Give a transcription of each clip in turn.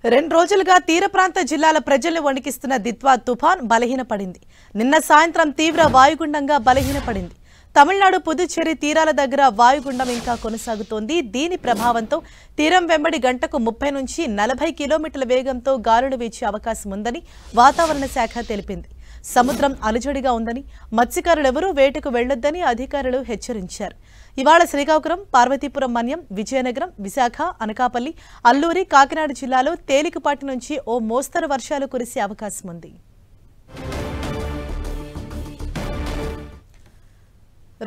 రెండు రోజులుగా తీర ప్రాంత జిల్లాల ప్రజలను వణికిస్తున్న దిత్వా తుఫాన్ బలహీనపడింది. నిన్న సాయంత్రం తీవ్ర వాయుగుండంగా బలహీనపడింది. తమిళనాడు పుదుచ్చేరి తీరాల దగ్గర వాయుగుండం ఇంకా కొనసాగుతోంది. దీని ప్రభావంతో తీరం వెంబడి గంటకు 30 నుంచి 40 కిలోమీటర్ల వేగంతో గాలులు వీచే అవకాశం ఉందని వాతావరణ శాఖ తెలిపింది. సముద్రం అలజడిగా ఉందని, మత్స్యకారులెవరూ వేటకు వెళ్లొద్దని అధికారులు హెచ్చరించారు. ఇవాళ శ్రీకాకుళం, పార్వతీపురం మన్యం, విజయనగరం, విశాఖ, అనకాపల్లి, అల్లూరి, కాకినాడ జిల్లాలో తేలికపాటి నుంచి ఓ మోస్తరు వర్షాలు కురిసే అవకాశం ఉంది.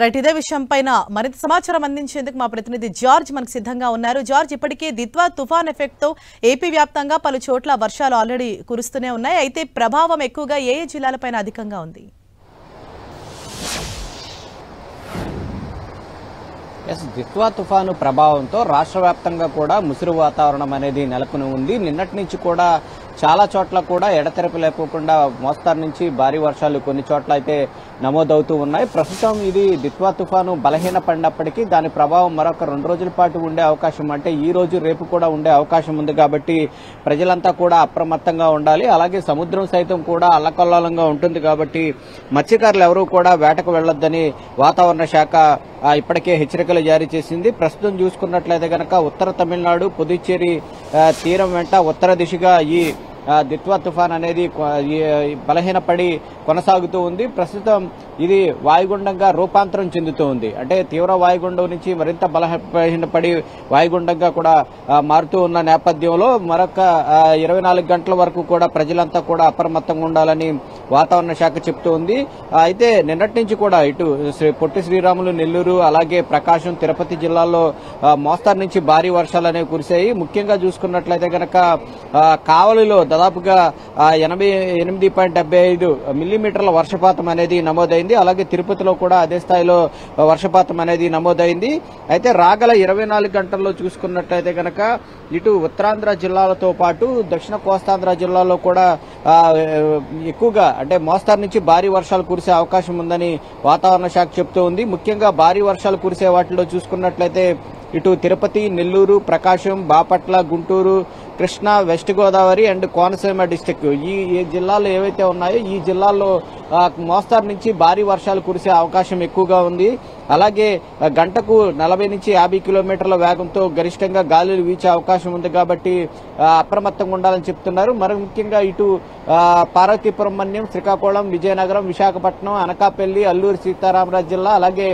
రైట్, ఇదే విషయంపైన మరింత సమాచారం అందించేందుకు మా ప్రతినిధి జార్జ్ మనకు సిద్ధంగా ఉన్నారు. జార్జ్, ఇప్పటికే దిత్వా తుఫాన్ ఎఫెక్ట్ తో ఏపీ వ్యాప్తంగా పలు చోట్ల వర్షాలు ఆల్రెడీ కురుస్తూనే ఉన్నాయి. అయితే ప్రభావం ఎక్కువగా ఏ జిల్లాలపైన అధికంగా ఉంది? దిత్వా తుఫాను ప్రభావంతో రాష్ట్ర వ్యాప్తంగా కూడా ముసురు వాతావరణం అనేది నెలకొని ఉంది. నిన్నటి నుంచి కూడా చాలా చోట్ల కూడా ఎడతెరపి లేకోకుండా మోస్తారు నుంచి భారీ వర్షాలు కొన్ని చోట్ల అయితే నమోదవుతూ ఉన్నాయి. ప్రస్తుతం ఇది దిత్వా తుఫాను బలహీన పడినప్పటికీ దాని ప్రభావం మరొక 2 రోజుల పాటు ఉండే అవకాశం, అంటే ఈ రోజు రేపు కూడా ఉండే అవకాశం ఉంది. కాబట్టి ప్రజలంతా కూడా అప్రమత్తంగా ఉండాలి. అలాగే సముద్రం సైతం కూడా అల్లకల్లోలంగా ఉంటుంది. కాబట్టి మత్స్యకారులు ఎవరూ కూడా వేటకు వెళ్లొద్దని వాతావరణ శాఖ ఇప్పటికే హెచ్చరికలు జారీ చేసింది. ప్రస్తుతం చూసుకున్నట్లయితే గనక ఉత్తర తమిళనాడు, పుదుచ్చేరి తీరం వెంట ఉత్తర దిశగా ఈ దిత్వా తుఫాన్ అనేది బలహీనపడి కొనసాగుతూ ఉంది. ప్రస్తుతం ఇది వాయుగుండంగా రూపాంతరం చెందుతూ ఉంది. అంటే తీవ్ర వాయుగుండం నుంచి మరింత బలహీనపడి వాయుగుండంగా కూడా మారుతూ ఉన్న నేపథ్యంలో మరొక 24 గంటల వరకు కూడా ప్రజలంతా కూడా అప్రమత్తంగా ఉండాలని వాతావరణ శాఖ చెప్తూ ఉంది. అయితే నిన్నటి నుంచి కూడా ఇటు పొట్టి శ్రీరాములు, నెల్లూరు, అలాగే ప్రకాశం, తిరుపతి జిల్లాల్లో మోస్తారు నుంచి భారీ వర్షాలు అనేవి కురిశాయి. ముఖ్యంగా చూసుకున్నట్లయితే గనక కావలిలో దాదాపుగా 88.75 మిల్లీమీటర్ల వర్షపాతం అనేది నమోదైంది. అలాగే తిరుపతిలో కూడా అదే స్థాయిలో వర్షపాతం అనేది నమోదైంది. అయితే రాగల 24 గంటల్లో చూసుకున్నట్లయితే గనక ఇటు ఉత్తరాంధ్ర జిల్లాలతో పాటు దక్షిణ కోస్తాంధ్ర జిల్లాలో కూడా ఎక్కువగా అంటే మోస్తారు నుంచి భారీ వర్షాలు కురిసే అవకాశం ఉందని వాతావరణ శాఖ చెప్తూ ఉంది. ముఖ్యంగా భారీ వర్షాలు కురిసే వాటిలో చూసుకున్నట్లయితే ఇటు Tirupati, Nellore, Prakasam, Bapatla, Guntur, Krishna, west Godavari and Konaseema district ఈ జిల్లాలు ఏవైతే ఉన్నాయో ఈ జిల్లాల్లో మోస్తారు నుంచి భారీ వర్షాలు కురిసే అవకాశం ఎక్కువగా ఉంది. అలాగే గంటకు 40 నుంచి 50 కిలోమీటర్ల వేగంతో గరిష్టంగా గాలులు వీచే అవకాశం ఉంది. కాబట్టి అప్రమత్తంగా ఉండాలని చెప్తున్నారు. మరి ముఖ్యంగా ఇటు పార్వతీపురం మన్యం, శ్రీకాకుళం, విజయనగరం, విశాఖపట్నం, అనకాపల్లి, అల్లూరి సీతారామరాజు జిల్లా, అలాగే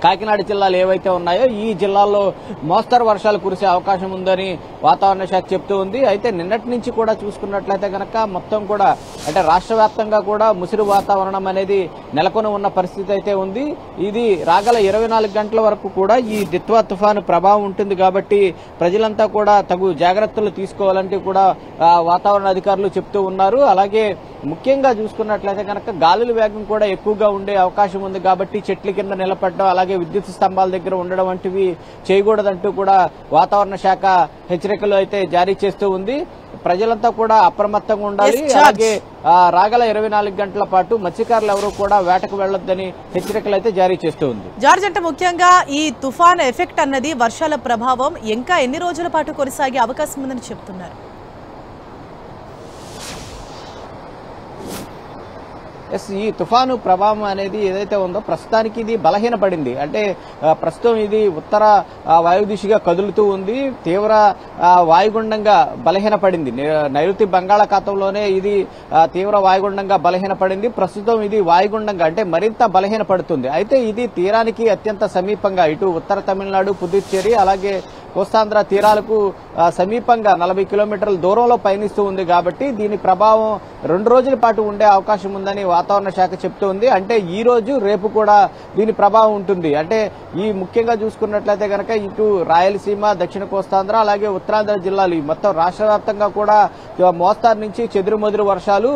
కాకినాడ జిల్లాలు ఏవైతే ఉన్నాయో ఈ జిల్లాల్లో మోస్తరు వర్షాలు కురిసే అవకాశం ఉందని వాతావరణ శాఖ చెప్తూ ఉంది. అయితే నిన్నటి నుంచి కూడా చూసుకున్నట్లయితే గనక మొత్తం కూడా అంటే రాష్ట్ర వ్యాప్తంగా కూడా ముసురు వాతావరణం అనేది నెలకొని ఉన్న పరిస్థితి అయితే ఉంది. ఇది రాగల 24 గంటల వరకు కూడా ఈ దిత్వా తుఫాను ప్రభావం ఉంటుంది. కాబట్టి ప్రజలంతా కూడా తగు జాగ్రత్తలు తీసుకోవాలంటే కూడా వాతావరణ అధికారులు చెప్తూ ఉన్నారు. అలాగే ముఖ్యంగా చూసుకున్నట్లయితే కనుక గాలుల వేగం కూడా ఎక్కువగా ఉండే అవకాశం ఉంది. కాబట్టి చెట్ల కింద నిలబడడం, అలాగే విద్యుత్ స్తంభాల దగ్గర ఉండడం వంటివి చేయకూడదంటూ కూడా వాతావరణ శాఖ హెచ్చరికలు అయితే జారీ చేస్తూ ఉంది. ప్రజలంతా కూడా అప్రమత్తంగా ఉండాలి. అలాగే రాగల 24 గంటల పాటు మత్స్యకారులు ఎవరూ కూడా వేటకు వెళ్లొద్దని హెచ్చరికలు అయితే జారీ చేస్తూ ఉంది. జార్జ్, అంటే ముఖ్యంగా ఈ తుఫాన్ ఎఫెక్ట్ అన్నది వర్షాల ప్రభావం ఇంకా ఎన్ని రోజుల పాటు కొనసాగే అవకాశం ఉందని చెప్తున్నారు? ఈ తుఫాను ప్రభావం అనేది ఏదైతే ఉందో ప్రస్తుతానికి ఇది బలహీనపడింది. అంటే ప్రస్తుతం ఇది ఉత్తర వాయుదిశగా కదులుతూ ఉంది. తీవ్ర వాయుగుండంగా బలహీనపడింది. నైరుతి బంగాళాఖాతంలోనే ఇది తీవ్ర వాయుగుండంగా బలహీనపడింది. ప్రస్తుతం ఇది వాయుగుండంగా అంటే మరింత బలహీనపడుతుంది. అయితే ఇది తీరానికి అత్యంత సమీపంగా ఇటు ఉత్తర తమిళనాడు, పుదుచ్చేరి, అలాగే కోస్తాంధ్ర తీరాలకు సమీపంగా 40 కిలోమీటర్ల దూరంలో పయనిస్తూ ఉంది. కాబట్టి దీని ప్రభావం 2 రోజుల పాటు ఉండే అవకాశం ఉందని వాతావరణ శాఖ చెప్తోంది. అంటే ఈ రోజు రేపు కూడా దీని ప్రభావం ఉంటుంది. అంటే ఈ ముఖ్యంగా చూసుకున్నట్లయితే కనుక ఇటు రాయలసీమ, దక్షిణ కోస్తాంధ్ర, అలాగే ఉత్తరాంధ్ర జిల్లాలు మొత్తం రాష్ట్ర వ్యాప్తంగా కూడా మోస్తారు నుంచి చెదురుమదురు వర్షాలు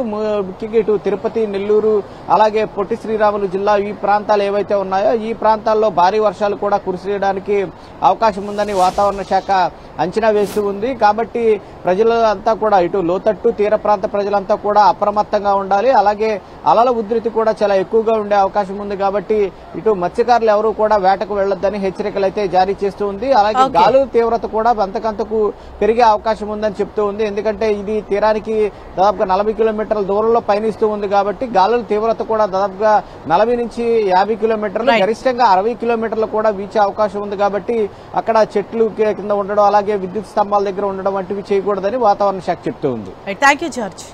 ముఖ్యంగా ఇటు తిరుపతి, నెల్లూరు, అలాగే పొట్టి శ్రీరాములు జిల్లా ఈ ప్రాంతాలు ఏవైతే ఉన్నాయో ఈ ప్రాంతాల్లో భారీ వర్షాలు కూడా కురిసేయడానికి అవకాశం ఉందని వాతావరణ శాఖ అంచనా వేస్తూ ఉంది. కాబట్టి ప్రజలంతా కూడా ఇటు లోతట్టు తీర ప్రాంత ప్రజలంతా కూడా అప్రమత్తంగా ఉండాలి. అలాగే అలల ఉధృతి కూడా చాలా ఎక్కువగా ఉండే అవకాశం ఉంది. కాబట్టి ఇటు మత్స్యకారులు ఎవరూ కూడా వేటకు వెళ్లొద్దని హెచ్చరికలు అయితే జారీ చేస్తూ ఉంది. అలాగే గాలుల తీవ్రత కూడా అంతకంతకు పెరిగే అవకాశం ఉందని చెప్తూ ఉంది. ఎందుకంటే ఇది తీరానికి దాదాపుగా 40 కిలోమీటర్ల దూరంలో పయనిస్తూ ఉంది. కాబట్టి గాలుల తీవ్రత కూడా దాదాపుగా 40 నుంచి 50 కిలోమీటర్లు, గరిష్టంగా 60 కిలోమీటర్లు కూడా వీచే అవకాశం ఉంది. కాబట్టి అక్కడ చెట్లు కింద ఉండడం, అలాగే విద్యుత్ స్తంభాల దగ్గర ఉండడం వంటివి చేయకూడదని వాతావరణ శాఖ చెప్తూ ఉంది. Thank you George.